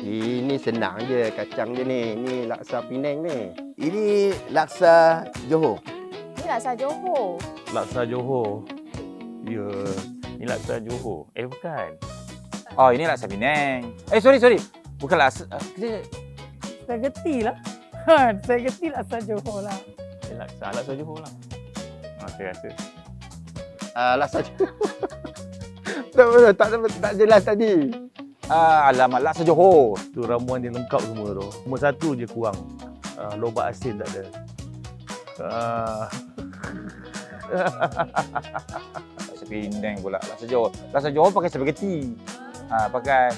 Ini senang je kacang dia ni. Ni laksa Penang ni. Ini laksa Johor. Ni laksa Johor. Laksa Johor. Ya, ni laksa Johor. Bukan. Oh, ini laksa Penang. Sorry. Bukan laksa. Spaghetti lah. Spaghetti laksa Johor lah. Laksa Johor lah. Saya rasa. Laksa tak jelas tadi. Alamak, laksa Johor. Tu ramuan dia lengkap semua tu. Cuma satu je kurang. Lobak asin tak ada. Laksa Penang pula. Laksa Johor. Laksa Johor pakai spaghetti. Pakai.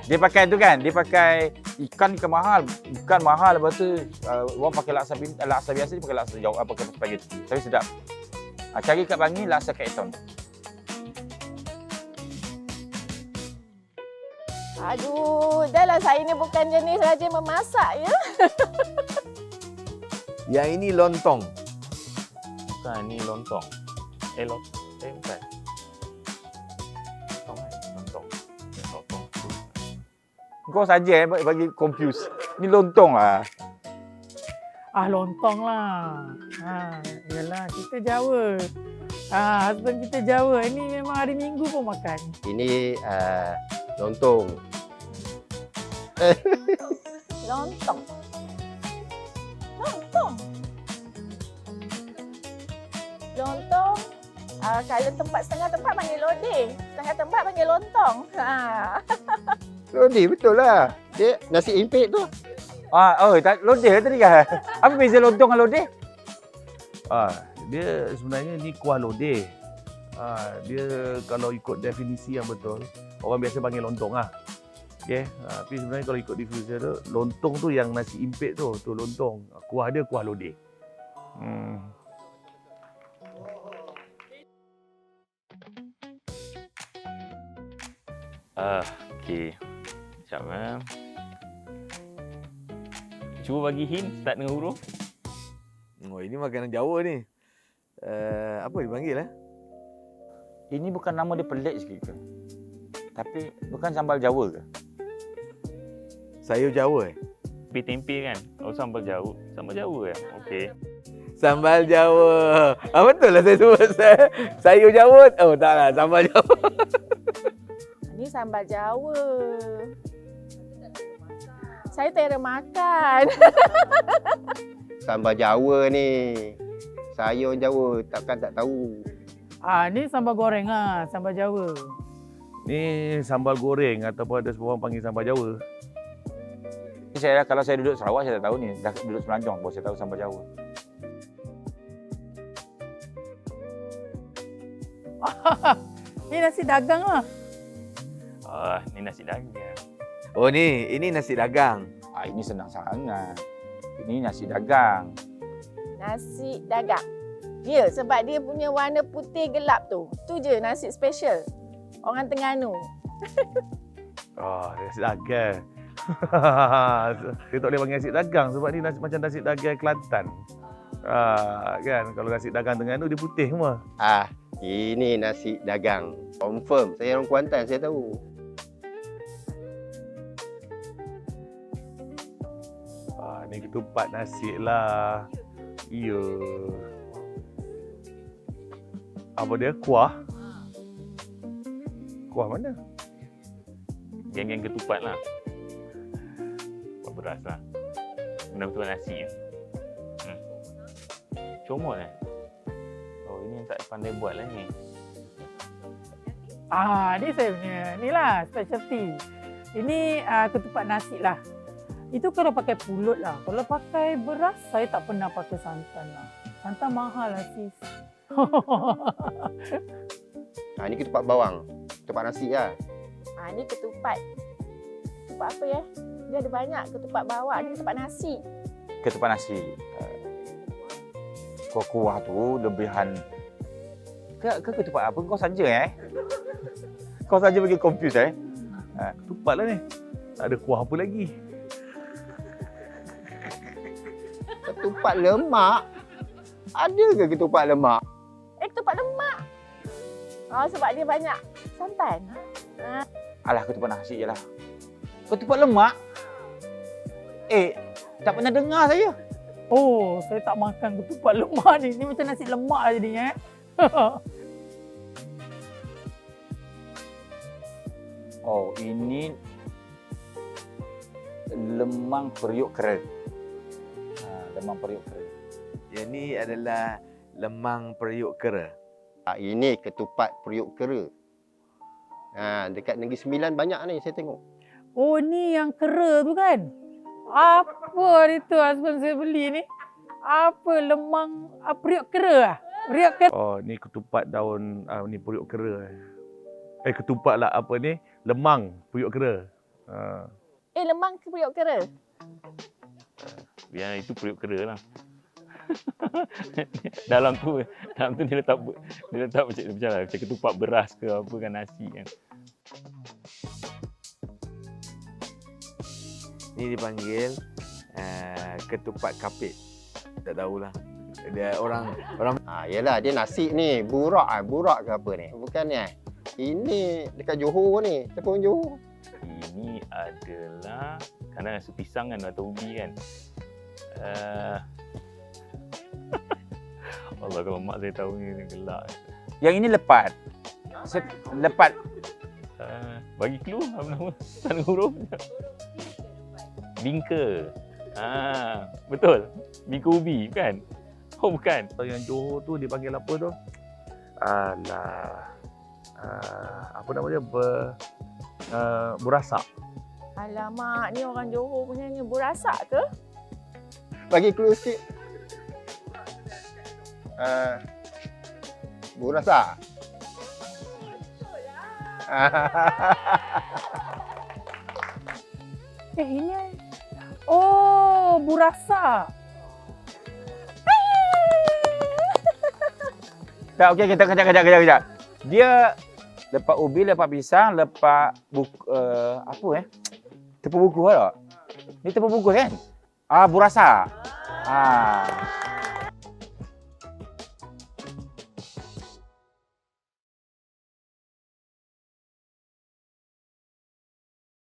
Dia pakai tu kan? Dia pakai ikan mahal. Ikan mahal, lepas tu orang pakai laksa biasa, dia pakai laksa Johor, pakai spaghetti. Tapi sedap. Cari kat Bangi, laksa Kaiton. Aduh, dah lah saya ni bukan jenis raja memasak ya. Yang ini lontong. Bukan, ni lontong. Bukan. Lontong. Kau saja bagi confuse. Ni lontong lah. Lontong lah. Yalah, kita Jawa. Husband kita Jawa. Ini memang hari Minggu pun makan. Ini lontong. Lontong. Kalau tempat setengah tempat panggil lodeh. Setengah tempat panggil lontong. Lodeh betul lah. Dia nasi impit tu. Lodeh tadi kan? Apa beza lontong dengan lodeh? Dia sebenarnya ni kuah lodeh. Dia kalau ikut definisi yang betul, orang biasa panggil lontong lah. Okey, tapi sebenarnya kalau ikut definisi tu, lontong tu yang nasi impit tu lontong. Kuah dia kuah lodeh. Okey. Sekejap Cuba bagi hint start dengan huruf. Oh, ini makanan Jawa ni. Apa dipanggil Ini bukan nama dia pelik sikit ke? Tapi bukan sambal Jawa ke? Sayur Jawa Tempe kan? Sambal Jawa. Sambal Jawa Okey. Sambal Jawa. Betul lah saya sebut sayur Jawa. Taklah, sambal Jawa. Ni sambal Jawa. Saya tak ada makan. Sambal Jawa ni. Sayur Jawa takkan tak tahu. Ni sambal goreng lah. Sambal Jawa. Ni sambal goreng ataupun ada semua orang panggil sambal Jawa. Kalau saya duduk Sarawak, saya tak tahu ni. Dah duduk Semenanjung baru saya tahu sambal Jawa. Ni nasi dagang lah. Ni nasi dagang. Oh ini nasi dagang. Ini senang sangat. Ini nasi dagang. Nasi dagang. Ya, sebab dia punya warna putih gelap tu. Tu je nasi special. Orang Terengganu. Nasi dagang. Dia tak boleh panggil nasi dagang sebab ni macam nasi dagang Kelantan. Kan, kalau nasi dagang Terengganu dia putih semua. Ini nasi dagang. Confirm, saya orang Kuantan, saya tahu. Ni ketupat nasi lah. Ya. Apa dia? Kuah? Kuah mana? Geng-geng ketupat lah. Kuah beras lah. Benar-betul nasi. Comot ini yang tak pandai buat lah ni. Ni saya punya. Ni lah specialty. Ini ketupat nasi lah. Itu kalau pakai pulut lah. Kalau pakai beras, saya tak pernah pakai santan lah. Santan mahal lah sis. Ini ketupat bawang. Ketupat nasi lah. Ni ketupat. Ketupat apa ya? Dia ada banyak ketupat bawang. Ni ketupat nasi. Ketupat nasi. Kuah-kuah tu lebihan. Ke ketupat apa? Kau saja Kau saja bagi confuse Ketupat lah ni. Tak ada kuah apa lagi. Ketupat lemak? Ada ke ketupat lemak? Ketupat lemak. Sebab dia banyak santan. Alah, ketupat nasi je lah. Ketupat lemak? Tak pernah dengar saya. Oh, saya tak makan ketupat lemak ni. Ni macam nasi lemak jadinya. Oh, ini lemang periuk kera. Lemang periuk kera. Yang ni adalah lemang periuk kera. Ini ketupat periuk kera. Dekat Negeri Sembilan banyak ni saya tengok. Oh, ni yang kera tu kan? Apa itu husband saya beli ni? Apa lemang periuk kera ah? Periuk kera. Oh, ni ketupat daun ni periuk kera. Ketupat lah apa ni? Lemang periuk kera. Lemang ke periuk kera? Biar itu periuk kera lah. dalam tu dia letak macam ketupat beras ke apa kan, nasi kan. Ni dipanggil ketupat kapit. Tak tahulah. Dia orang Yelah, dia nasi ni burak ke apa ni? Bukan ni. Ini dekat Johor ni, tepung Johor. Ini adalah kerana nasi pisang kan atau ubi kan. Allah, kalau mak saya tahu ni gelak. Yang ini lepat. Lepat. Bagi clue apa nama? Tanda huruf. Bingka. Betul. Bingka ubi bukan? Oh bukan. Yang Johor tu dia panggil apa tu? Apa nama dia? Burasak. Alamak, ni orang Johor punya ni burasak ke? Bagi clue sikit. Burasa. Ini oh, burasa. Tak, okey, kejap. Dia lepak ubi, lepak pisang, lepak tepung buku tak? Ni tepung buku kan? Burasa.